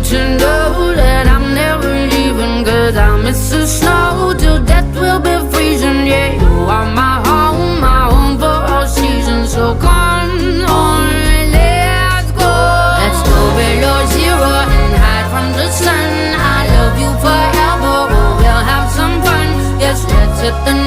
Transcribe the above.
to know that I'm never leaving, 'cause I miss the snow till death will be freezing. Yeah, you are my home for all seasons. So come on, let's go. Let's go below zero and hide from the sun. I love you forever, oh, we'll have some fun. Yes, let's hit the